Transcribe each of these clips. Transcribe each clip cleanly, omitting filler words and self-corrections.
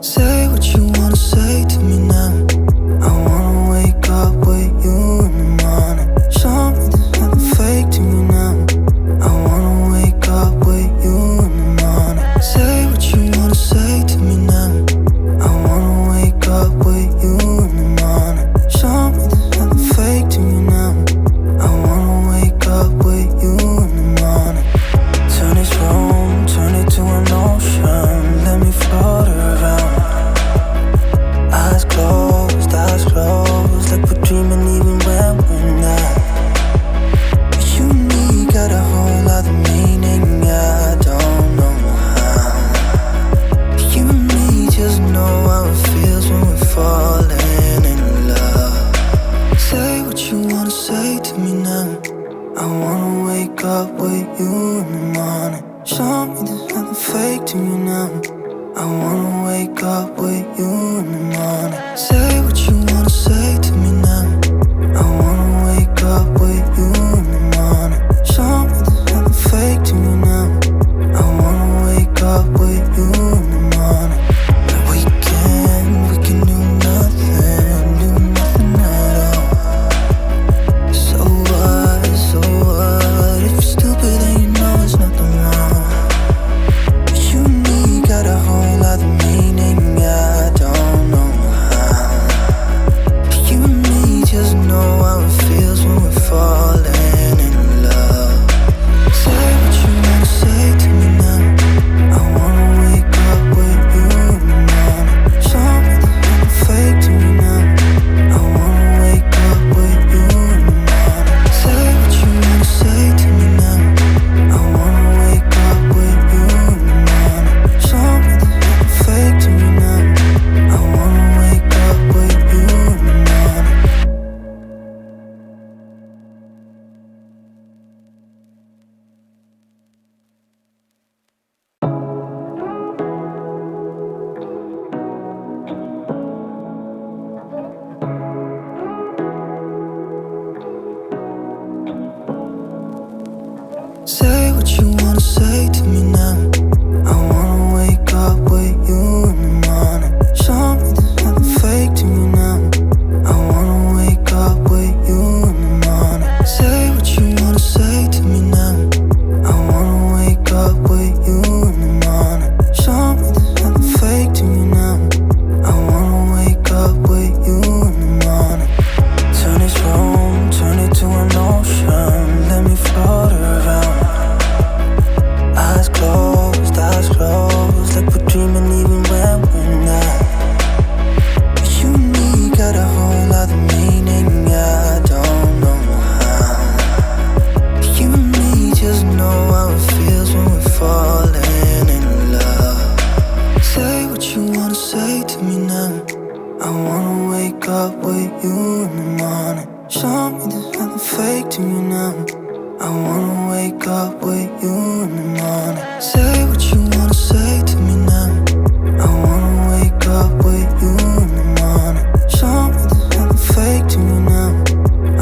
Say what you wanna say to me now. I wanna wake up with you in the morning. Show me there's nothing fake to me now. I wanna wake up with you in the morning. Say what you wanna say to me now. I wanna wake up with you in the morning. Show me there's nothing fake to me now. I wanna wake up with you in the morning. Turn this room, turn it to an ocean. Let me float around. Eyes closed, like we're dreaming even when we're not. You and me got a whole other meaning, I don't know how. You and me just know how it feels when we're falling in love. Say what you wanna say to me now. I wanna wake up with you in the morning. Show me there's nothing fake to me now. I wanna wake up with you in the morning. Say what you wanna say to me now. I wanna wake up with you in the morning. Show me there's nothing fake to me now. I wanna wake up with you in the morning. We can do nothing at all. So what? If you're stupid then you know there's nothing wrong. You and me got a whole other meaning, I don't know how. You and me just know how it feels when we're falling in love. Say what you wanna say to me now. I wanna wake up with you in the morning. Show me there's nothing fake to me now. I wanna wake up with you in the morning. Say what you wanna say to me now. I wanna wake up with you in the morning. Show me there's nothing fake to me now. I wanna wake up with you in the morning. Say what you wanna say to me now. I wanna wake up with you in the morning. Show me there's nothing fake to me now. I wanna wake up with you in the morning. Say what you wanna say to me now. I wanna wake up with you in the morning. Show me there's nothing fake to me now. I wanna wake up with you in the morning. Turn this room, turn it to an ocean. Let me float around. Eyes closed, like we're dreaming even when we're not. You and me got a whole other meaning, I don't know how. You and me just know how it feels when we're falling in love. Say what you wanna say to me now. I wanna wake up with you in the morning. Show me there's nothing fake to me now. I wanna wake up with you in the morning. Say what you wanna say to me now. I wanna wake up with you in the morning. Show me there's nothing fake to me now.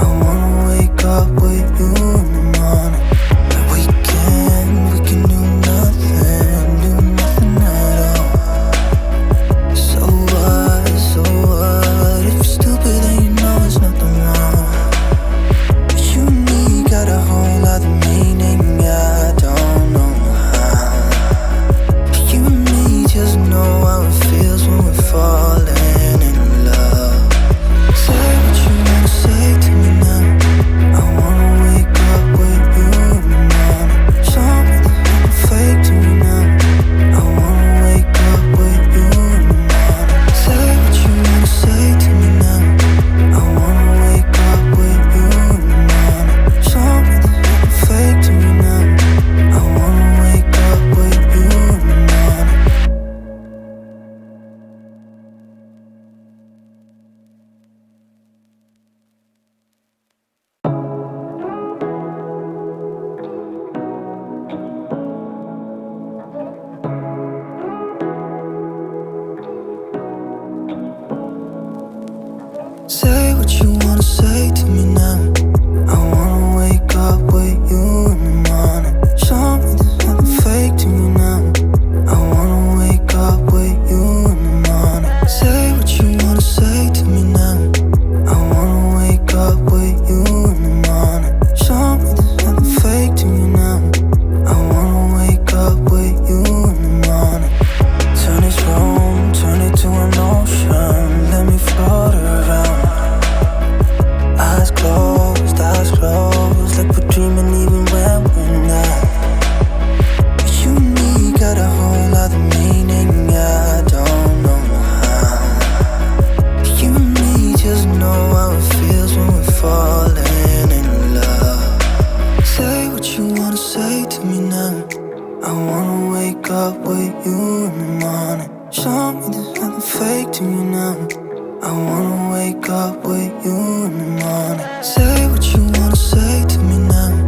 I wanna wake up with you in the morning. We can do nothing at all. So what? If you're stupid then you know there's nothing wrong. You and me got a whole other meaning, I don't know how. wanna say to me now. I wanna wake up with you in the morning. Show me there's nothing fake to me now. I wanna wake up with you in the morning. Say what you wanna say to me now.